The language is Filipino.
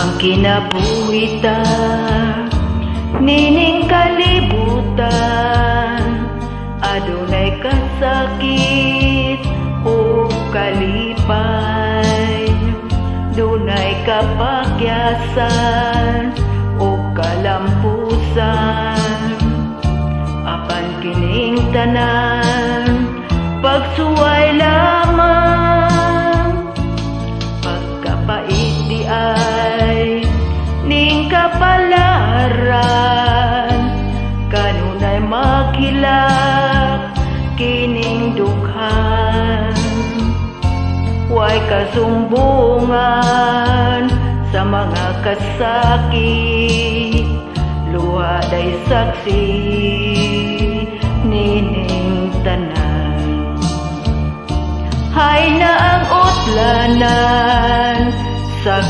ang kinabuhitan, nining kalibutan, adunay kasakit o kalipay, dunay kapakyasan o kalampusan, apan kining tanan pagsuway lamang, pagkapait di ay ning kapalaran, kanunay maghilak kining dughan, way kasumbungan sa mga kasakit, luha day saksi nining tanan. Hay na ang utlanan sa